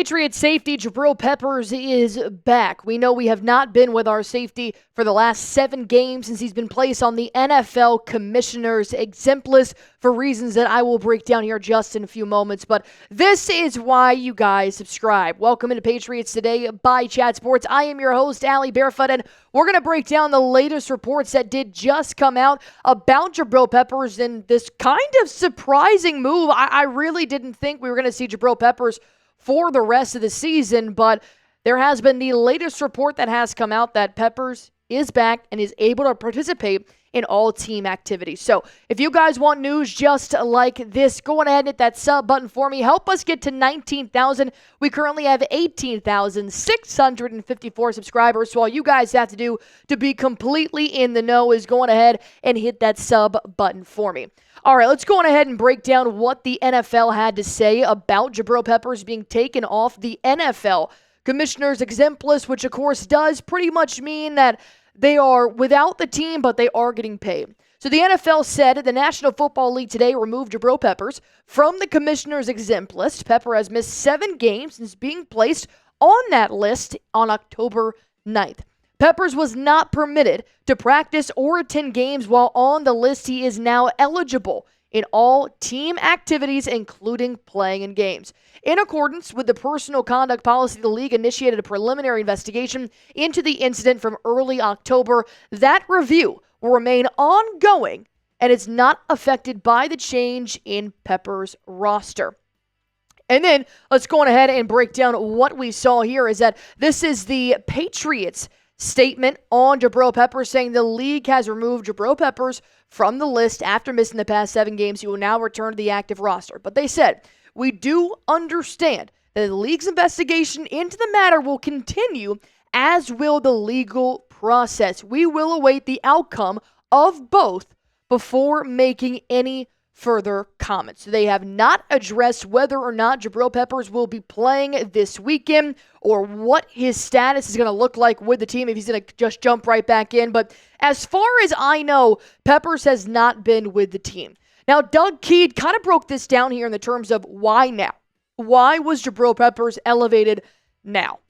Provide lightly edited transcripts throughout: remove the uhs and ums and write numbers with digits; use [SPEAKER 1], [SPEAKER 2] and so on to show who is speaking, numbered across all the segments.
[SPEAKER 1] Patriots safety Jabrill Peppers is back. We know we have not been with our safety for the last 7 games since he's been placed on the NFL Commissioners Exempt List for reasons that I will break down here just in a few moments. But this is why you guys subscribe. Welcome into Patriots Today by Chat Sports. I am your host, Allie Barefoot, and we're going to break down the latest reports that did just come out about Jabrill Peppers and this kind of surprising move. I really didn't think we were going to see Jabrill Peppers for the rest of the season, but there has been the latest report that has come out that Peppers is back and is able to participate in all team activities. So if you guys want news just like this, go on ahead and hit that sub button for me. Help us get to 19,000. We currently have 18,654 subscribers. So all you guys have to do to be completely in the know is go on ahead and hit that sub button for me. All right, let's go on ahead and break down what the NFL had to say about Jabrill Peppers being taken off the NFL Commissioners Exempt List, which of course does pretty much mean that they are without the team, but they are getting paid. So the NFL said the National Football League today removed Jabrill Peppers from the Commissioners Exempt List. Pepper has missed 7 games since being placed on that list on October 9th. Peppers was not permitted to practice or attend games while on the list. He is now eligible in all team activities, including playing in games. In accordance with the personal conduct policy, the league initiated a preliminary investigation into the incident from early October. That review will remain ongoing and is not affected by the change in Peppers' roster. And then let's go on ahead and break down what we saw here is that this is the Patriots statement on Jabrill Peppers saying the league has removed Jabrill Peppers from the list after missing the past 7 games. He will now return to the active roster. But they said, we do understand that the league's investigation into the matter will continue, as will the legal process. We will await the outcome of both before making any further comments. So they have not addressed whether or not Jabrill Peppers will be playing this weekend or what his status is going to look like with the team, if he's going to just jump right back in. But as far as I know, Peppers has not been with the team. Now, Doug Kyed kind of broke this down here in the terms of why now. Why was Jabrill Peppers elevated now?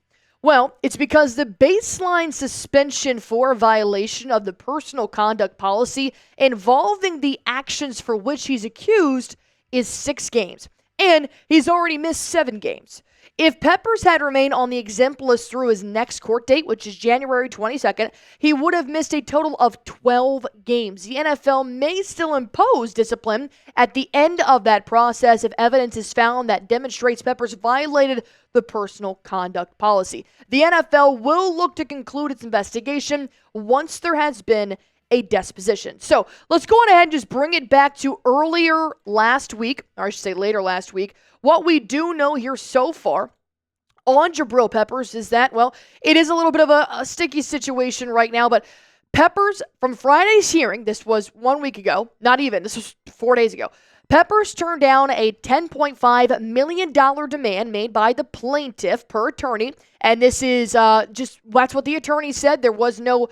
[SPEAKER 1] Well, it's because the baseline suspension for a violation of the personal conduct policy involving the actions for which he's accused is 6 games, and he's already missed 7 games. If Peppers had remained on the exempt list through his next court date, which is January 22nd, he would have missed a total of 12 games. The NFL may still impose discipline at the end of that process if evidence is found that demonstrates Peppers violated the personal conduct policy. The NFL will look to conclude its investigation once there has been a disposition. So let's go on ahead and just bring it back to earlier last week, or I should say later last week. What we do know here so far on Jabrill Peppers is that, well, it is a little bit of a sticky situation right now, but Peppers, from Friday's hearing, this was 1 week ago, not even, this was 4 days ago, Peppers turned down a $10.5 million demand made by the plaintiff per attorney, and this is that's what the attorney said. There was no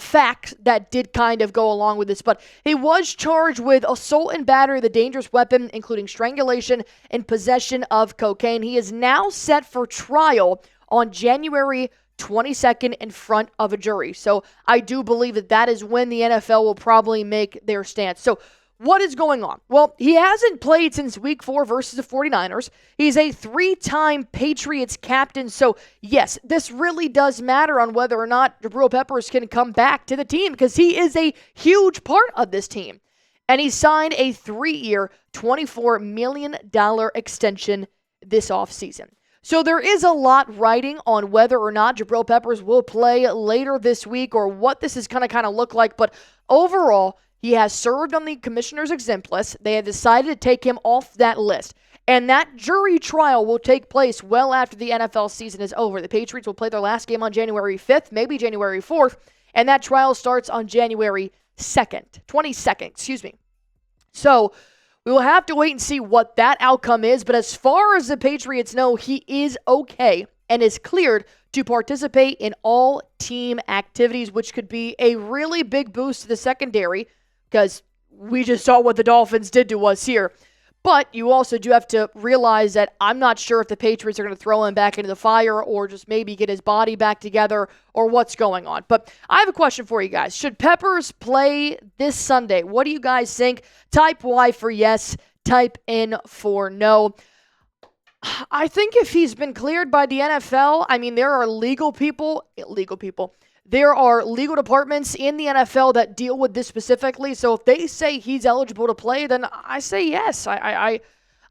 [SPEAKER 1] facts that did kind of go along with this, but he was charged with assault and battery with a dangerous weapon, including strangulation and possession of cocaine. He is now set for trial on January 22nd in front of a jury. So I do believe that is when the NFL will probably make their stance. So what is going on? Well, he hasn't played since week 4 versus the 49ers. He's a 3-time Patriots captain. So, yes, this really does matter on whether or not Jabrill Peppers can come back to the team because he is a huge part of this team. And he signed a 3-year, $24 million extension this offseason. So there is a lot riding on whether or not Jabrill Peppers will play later this week or what this is going to kind of look like. But overall, he has served on the Commissioners Exempt List. They have decided to take him off that list. And that jury trial will take place well after the NFL season is over. The Patriots will play their last game on January 5th, maybe January 4th. And that trial starts on January 22nd. So we will have to wait and see what that outcome is. But as far as the Patriots know, he is okay and is cleared to participate in all team activities, which could be a really big boost to the secondary because we just saw what the Dolphins did to us here. But you also do have to realize that I'm not sure if the Patriots are going to throw him back into the fire or just maybe get his body back together or what's going on. But I have a question for you guys. Should Peppers play this Sunday? What do you guys think? Type Y for yes. Type in for no. I think if he's been cleared by the NFL, I mean, there are legal people. There are legal departments in the NFL that deal with this specifically. So if they say he's eligible to play, then I say yes. I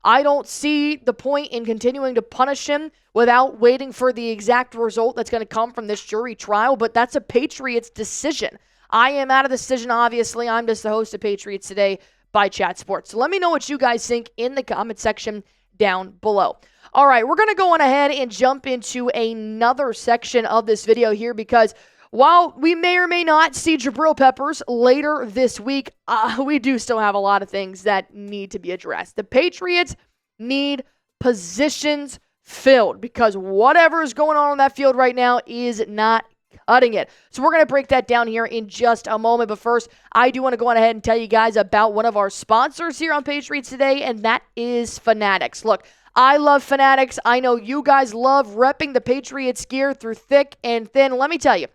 [SPEAKER 1] don't see the point in continuing to punish him without waiting for the exact result that's going to come from this jury trial. But that's a Patriots decision. I am out of the decision, obviously. I'm just the host of Patriots Today by Chat Sports. So let me know what you guys think in the comment section down below. All right, we're going to go on ahead and jump into another section of this video here because while we may or may not see Jabrill Peppers later this week, we do still have a lot of things that need to be addressed. The Patriots need positions filled because whatever is going on that field right now is not cutting it. So we're going to break that down here in just a moment. But first, I do want to go on ahead and tell you guys about one of our sponsors here on Patriots Today, and that is Fanatics. Look, I love Fanatics. I know you guys love repping the Patriots gear through thick and thin. Let me tell you,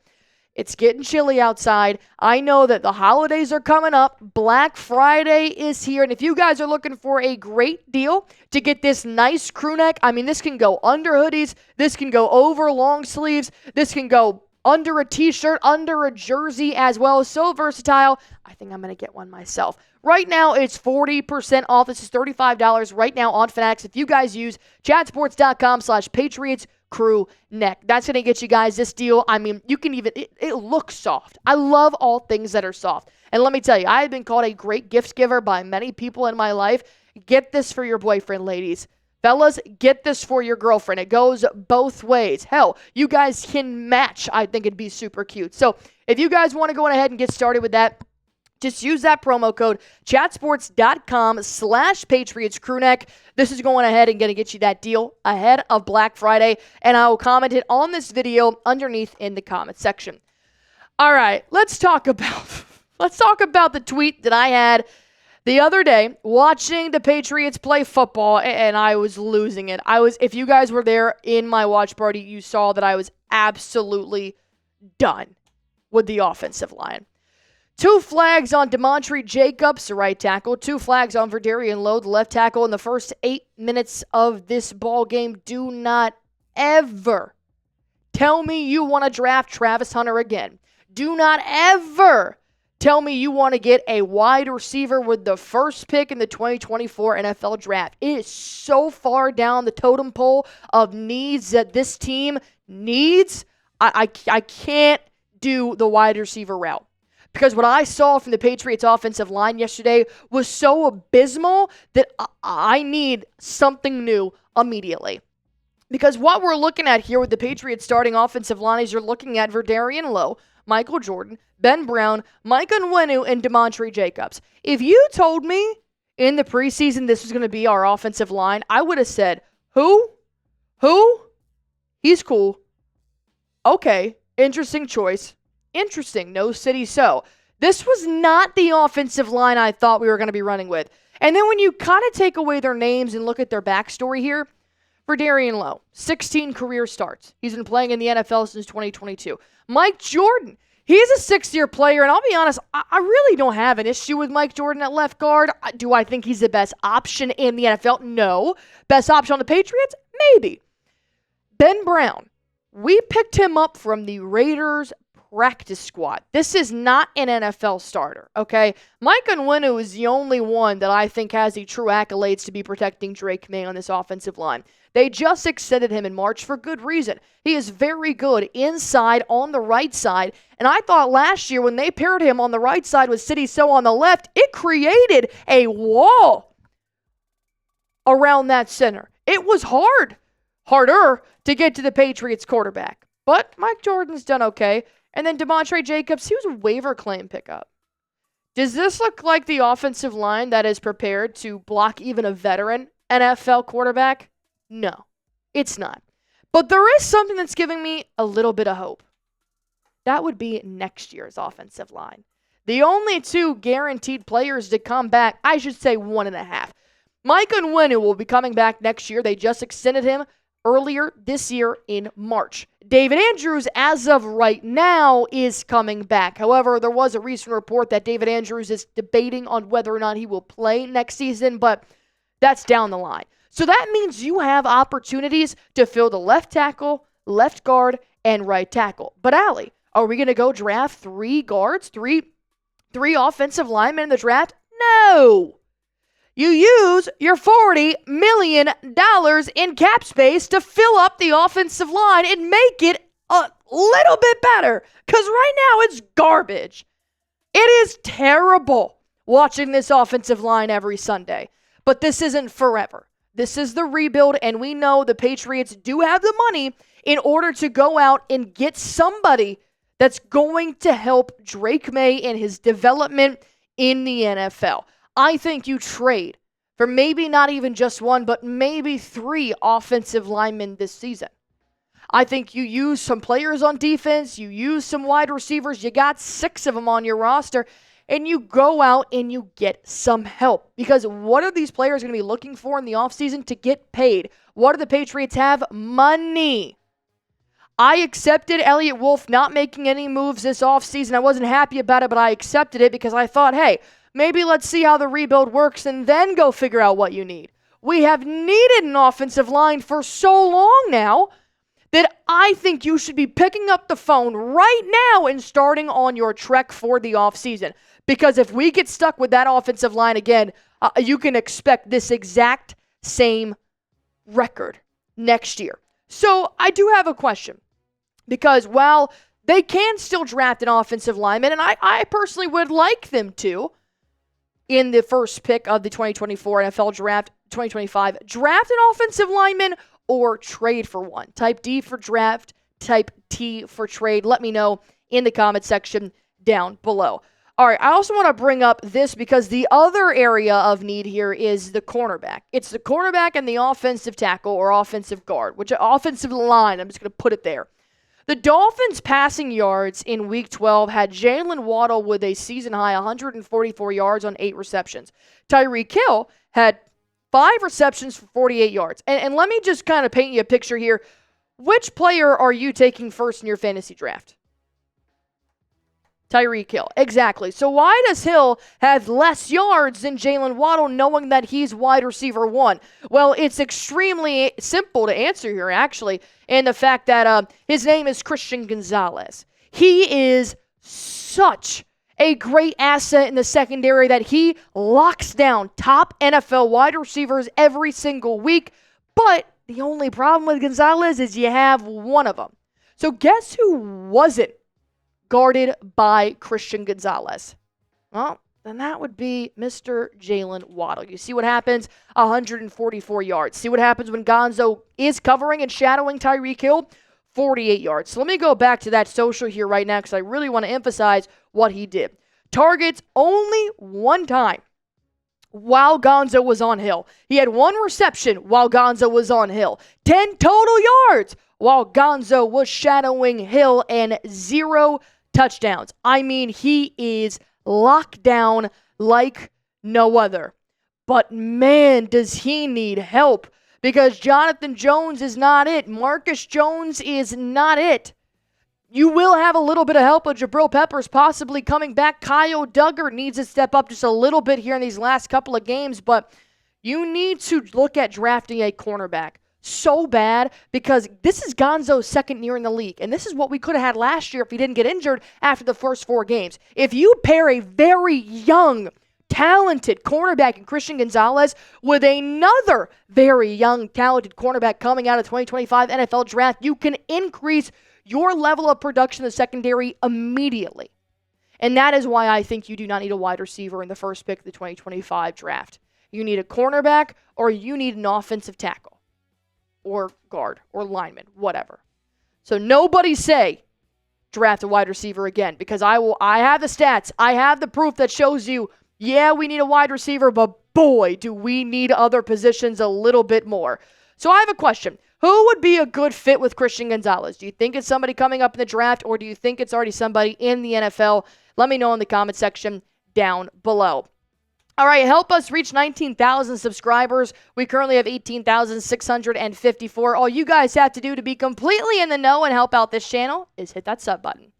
[SPEAKER 1] it's getting chilly outside. I know that the holidays are coming up. Black Friday is here. And if you guys are looking for a great deal to get this nice crew neck, I mean, this can go under hoodies. This can go over long sleeves. This can go under a t-shirt, under a jersey as well. So versatile. I think I'm going to get one myself. Right now, it's 40% off. This is $35 right now on Fanatics. If you guys use chatsports.com/Patriots crew neck. That's going to get you guys this deal. I mean, you can even, it looks soft. I love all things that are soft. And let me tell you, I have been called a great gift giver by many people in my life. Get this for your boyfriend, ladies. Fellas, get this for your girlfriend. It goes both ways. Hell, you guys can match. I think it'd be super cute. So if you guys want to go on ahead and get started with that, just use that promo code chatsports.com/Patriots crewneck. This is going ahead and going to get you that deal ahead of Black Friday, and I will comment it on this video underneath in the comment section. All right, let's talk about the tweet that I had the other day watching the Patriots play football, and I was losing it. If you guys were there in my watch party, you saw that I was absolutely done with the offensive line. 2 flags on Braintree Jacobs, the right tackle. 2 flags on Verdarian Lowe, the left tackle, in the first 8 minutes of this ball game. Do not ever tell me you want to draft Travis Hunter again. Do not ever tell me you want to get a wide receiver with the first pick in the 2024 NFL Draft. It is so far down the totem pole of needs that this team needs. I can't do the wide receiver route. Because what I saw from the Patriots offensive line yesterday was so abysmal that I need something new immediately. Because what we're looking at here with the Patriots starting offensive line is you're looking at Verdarian Lowe, Michael Jordan, Ben Brown, Mike Onwenu, and Braintree Jacobs. If you told me in the preseason this was going to be our offensive line, I would have said, who? He's cool. Okay, interesting choice. Interesting. No city so. This was not the offensive line I thought we were going to be running with. And then when you kind of take away their names and look at their backstory here, Verdarian Lowe, 16 career starts. He's been playing in the NFL since 2022. Mike Jordan, he's a 6-year player, and I'll be honest, I really don't have an issue with Mike Jordan at left guard. Do I think he's the best option in the NFL? No. Best option on the Patriots? Maybe. Ben Brown, we picked him up from the Raiders practice squad. This is not an NFL starter, okay? Mike Onwenu is the only one that I think has the true accolades to be protecting Drake May on this offensive line. They just extended him in March for good reason. He is very good inside on the right side, and I thought last year when they paired him on the right side with City So on the left, it created a wall around that center. It was harder to get to the Patriots quarterback, but Mike Jordan's done okay. And then Braintree Jacobs, he was a waiver claim pickup. Does this look like the offensive line that is prepared to block even a veteran NFL quarterback? No, it's not. But there is something that's giving me a little bit of hope. That would be next year's offensive line. The only 2 guaranteed players to come back, I should say 1.5. Mike Onwenu will be coming back next year. They just extended him earlier this year in March. David Andrews, as of right now, is coming back. However, there was a recent report that David Andrews is debating on whether or not he will play next season, but that's down the line. So that means you have opportunities to fill the left tackle, left guard, and right tackle. But Allie, are we going to go draft 3 guards, three offensive linemen in the draft? No. You use your $40 million in cap space to fill up the offensive line and make it a little bit better. Because right now it's garbage. It is terrible watching this offensive line every Sunday. But this isn't forever. This is the rebuild, and we know the Patriots do have the money in order to go out and get somebody that's going to help Drake May in his development in the NFL. I think you trade for maybe not even just 1, but maybe 3 offensive linemen this season. I think you use some players on defense, you use some wide receivers, you got 6 of them on your roster, and you go out and you get some help. Because what are these players going to be looking for in the offseason? To get paid. What do the Patriots have? Money. I accepted Elliott Wolf not making any moves this offseason. I wasn't happy about it, but I accepted it because I thought, hey, maybe let's see how the rebuild works and then go figure out what you need. We have needed an offensive line for so long now that I think you should be picking up the phone right now and starting on your trek for the offseason. Because if we get stuck with that offensive line again, you can expect this exact same record next year. So I do have a question. Because while they can still draft an offensive lineman, and I personally would like them to, in the first pick of the 2024 NFL Draft 2025, draft an offensive lineman or trade for one. Type D for draft, type T for trade. Let me know in the comment section down below. All right, I also want to bring up this because the other area of need here is the cornerback. It's the cornerback and the offensive tackle or offensive guard, which offensive line, I'm just going to put it there. The Dolphins' passing yards in Week 12 had Jalen Waddle with a season-high 144 yards on 8 receptions. Tyreek Hill had 5 receptions for 48 yards. And let me just kind of paint you a picture here. Which player are you taking first in your fantasy draft? Tyreek Hill. Exactly. So why does Hill have less yards than Jalen Waddle knowing that he's wide receiver 1? Well, it's extremely simple to answer here, actually, in the fact that his name is Christian Gonzalez. He is such a great asset in the secondary that he locks down top NFL wide receivers every single week. But the only problem with Gonzalez is you have one of them. So guess who wasn't guarded by Christian Gonzalez? Well, then that would be Mr. Jalen Waddle. You see what happens? 144 yards. See what happens when Gonzo is covering and shadowing Tyreek Hill? 48 yards. So let me go back to that social here right now because I really want to emphasize what he did. Targets only 1 time while Gonzo was on Hill. He had 1 reception while Gonzo was on Hill. 10 total yards while Gonzo was shadowing Hill, and 0 touchdowns. I mean, he is locked down like no other. But man, does he need help, because Jonathan Jones is not it. Marcus Jones is not it. You will have a little bit of help with Jabrill Peppers possibly coming back. Kyle Duggar needs to step up just a little bit here in these last couple of games, but you need to look at drafting a cornerback so bad, because this is Gonzo's second year in the league, and this is what we could have had last year if he didn't get injured after the first 4 games. If you pair a very young, talented cornerback in Christian Gonzalez with another very young, talented cornerback coming out of 2025 NFL Draft, you can increase your level of production in the secondary immediately. And that is why I think you do not need a wide receiver in the first pick of the 2025 draft. You need a cornerback, or you need an offensive tackle, or guard, or lineman, whatever. So nobody say draft a wide receiver again, because I have the stats. I have the proof that shows you, yeah, we need a wide receiver, but boy, do we need other positions a little bit more. So I have a question. Who would be a good fit with Christian Gonzalez? Do you think it's somebody coming up in the draft, or do you think it's already somebody in the NFL? Let me know in the comment section down below. All right, help us reach 19,000 subscribers. We currently have 18,654. All you guys have to do to be completely in the know and help out this channel is hit that sub button.